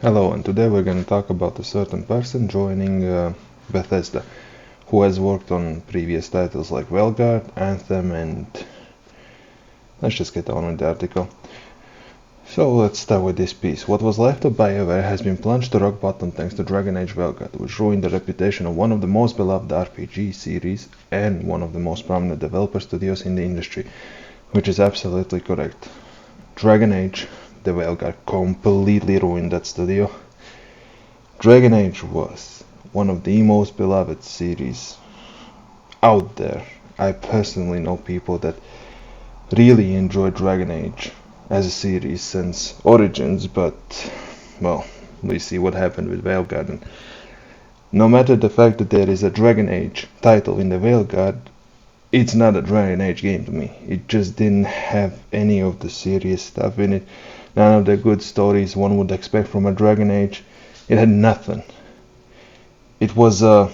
Hello, and today we're going to talk about a certain person joining Bethesda, who has worked on previous titles like Veilguard, Anthem, and let's just get on with the article. So let's start with this piece. What was left of BioWare has been plunged to rock bottom thanks to Dragon Age Veilguard, which ruined the reputation of one of the most beloved RPG series and one of the most prominent developer studios in the industry, which is absolutely correct. Dragon Age, the Veilguard, completely ruined that studio. Dragon Age was one of the most beloved series out there. I personally know people that really enjoy Dragon Age as a series since Origins, but, well, we see what happened with Veilguard. And no matter the fact that there is a Dragon Age title in the Veilguard, it's not a Dragon Age game to me. It just didn't have any of the serious stuff in it. None of the good stories one would expect from a Dragon Age. It had nothing. It was a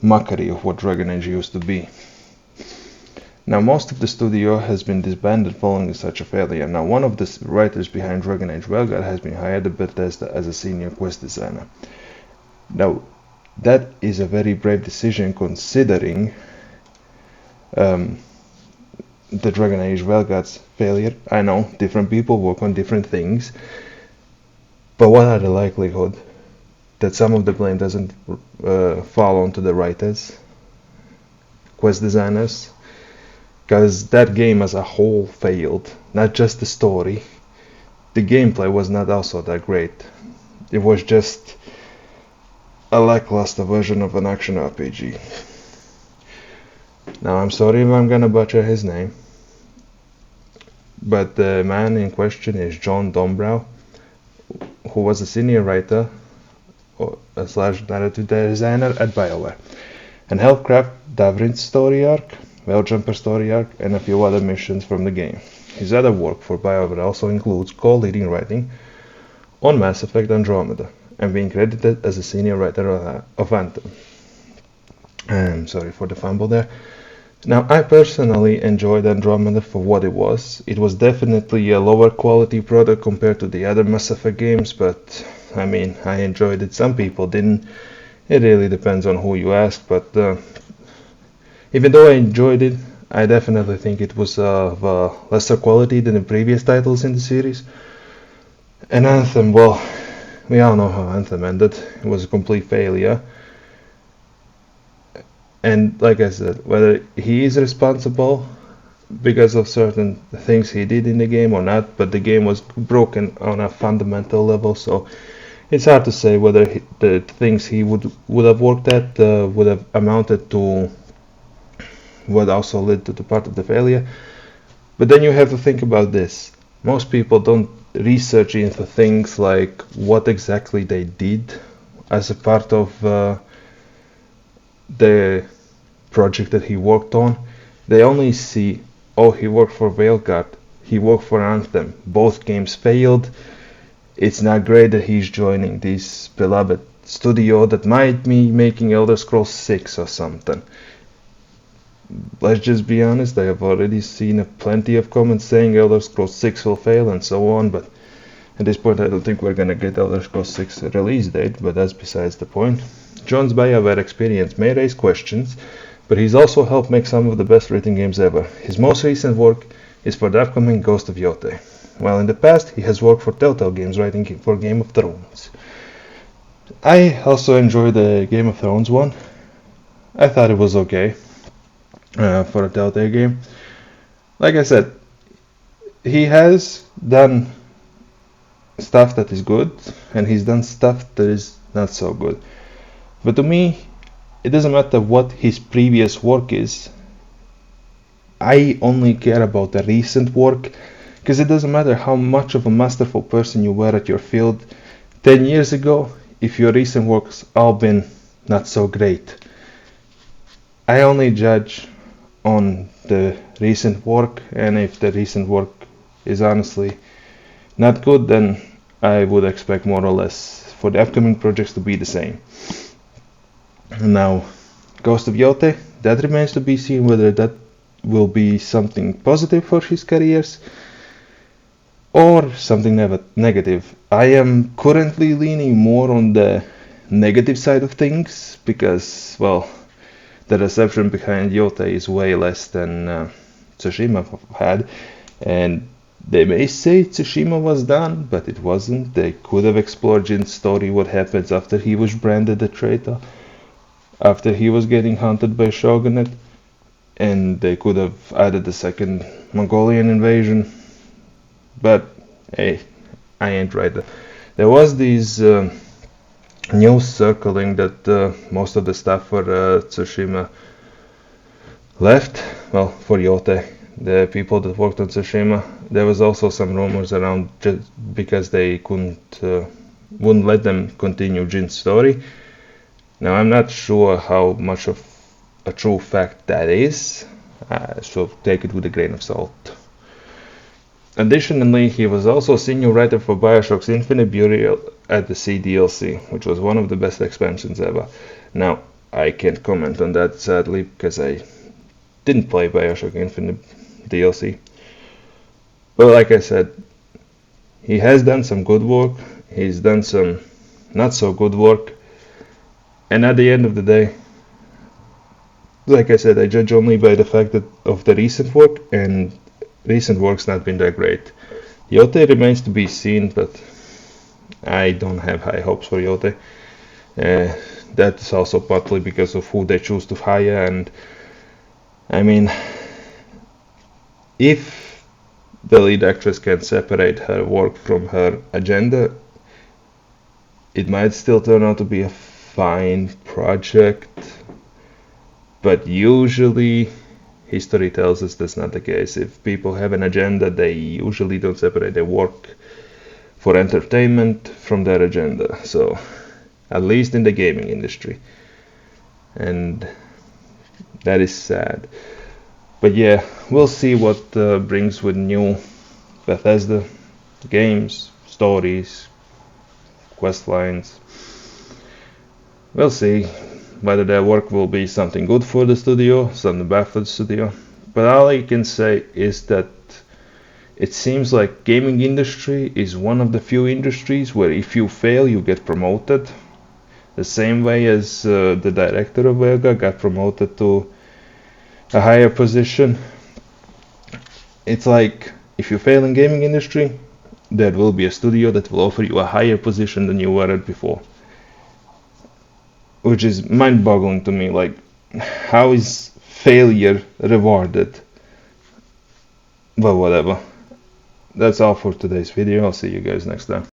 mockery of what Dragon Age used to be. Now, most of the studio has been disbanded following such a failure. Now, one of the writers behind Dragon Age Veilguard has been hired at Bethesda as a senior quest designer. Now, that is a very brave decision considering the Dragon Age Veilguard's failure. I know, different people work on different things, but what are the likelihood that some of the blame doesn't fall onto the writers, quest designers? Because that game as a whole failed, not just the story. The gameplay was not also that great. It was just a lackluster version of an action RPG. Now, I'm sorry if I'm gonna butcher his name, but the man in question is John Dombrow, who was a senior writer slash narrative designer at BioWare, and helped craft Davrin's story arc, Veljumper story arc, and a few other missions from the game. His other work for BioWare also includes co-leading writing on Mass Effect Andromeda, and being credited as a senior writer of Anthem. I'm sorry for the fumble there. Now, I personally enjoyed Andromeda for what it was. It was definitely a lower quality product compared to the other Mass Effect games, but I mean, I enjoyed it. Some people didn't. It really depends on who you ask, but even though I enjoyed it, I definitely think it was of lesser quality than the previous titles in the series. And Anthem, well, we all know how Anthem ended. It was a complete failure. And like I said, whether he is responsible because of certain things he did in the game or not, but the game was broken on a fundamental level, so it's hard to say whether the things he would have worked at would have amounted to what also led to the part of the failure. But then you have to think about this. Most people don't research into things like what exactly they did as a part of the project that he worked on. They only see, oh, he worked for Veilguard, he worked for Anthem, both games failed, it's not great that he's joining this beloved studio that might be making Elder Scrolls 6 or something. Let's just be honest, I have already seen plenty of comments saying Elder Scrolls 6 will fail and so on, but at this point I don't think we're gonna get Elder Scrolls 6 release date, but that's besides the point. John's BioWare experience may raise questions, but he's also helped make some of the best written games ever. His most recent work is for the upcoming Ghost of Yotei, while in the past he has worked for Telltale Games writing for Game of Thrones. I also enjoyed the Game of Thrones one. I thought it was okay for a Telltale game. Like I said, he has done stuff that is good, and he's done stuff that is not so good. But to me, it doesn't matter what his previous work is. I only care about the recent work, because it doesn't matter how much of a masterful person you were at your field 10 years ago if your recent work's all been not so great. I only judge on the recent work, and if the recent work is honestly not good, then I would expect more or less for the upcoming projects to be the same. Now, Ghost of Yotei, that remains to be seen whether that will be something positive for his careers. or something negative. I am currently leaning more on the negative side of things because, well, the reception behind Yote is way less than Tsushima had, and they may say Tsushima was done, but it wasn't. They could have explored Jin's story, what happens after he was branded a traitor, after he was getting hunted by Shogunate, and they could have added the second Mongolian invasion. But hey, I ain't right. There was these news circling that most of the staff for Tsushima left. Well, for Yote, the people that worked on Tsushima. There was also some rumors around just because they wouldn't let them continue Jin's story. Now I'm not sure how much of a true fact that is, so take it with a grain of salt. Additionally, he was also senior writer for Bioshock's Infinite Burial at the Sea DLC, which was one of the best expansions ever. Now, I can't comment on that sadly because I didn't play Bioshock Infinite DLC. But like I said, he has done some good work, he's done some not so good work, and at the end of the day, like I said, I judge only by the fact that of the recent work, and recent work's not been that great. Yote remains to be seen, but I don't have high hopes for Yote. That's also partly because of who they choose to hire, and I mean, if the lead actress can separate her work from her agenda, it might still turn out to be a fine project, but usually history tells us that's not the case. If people have an agenda, they usually don't separate their work for entertainment from their agenda. So, at least in the gaming industry. And that is sad. But yeah, we'll see what brings with new Bethesda games, stories, quest lines. We'll see whether their work will be something good for the studio, something bad for the studio. But all I can say is that it seems like gaming industry is one of the few industries where if you fail, you get promoted. The same way as the director of Veilguard got promoted to a higher position. It's like if you fail in gaming industry, there will be a studio that will offer you a higher position than you were at before. Which is mind-boggling to me. Like, how is failure rewarded? Well, whatever. That's all for today's video. I'll see you guys next time.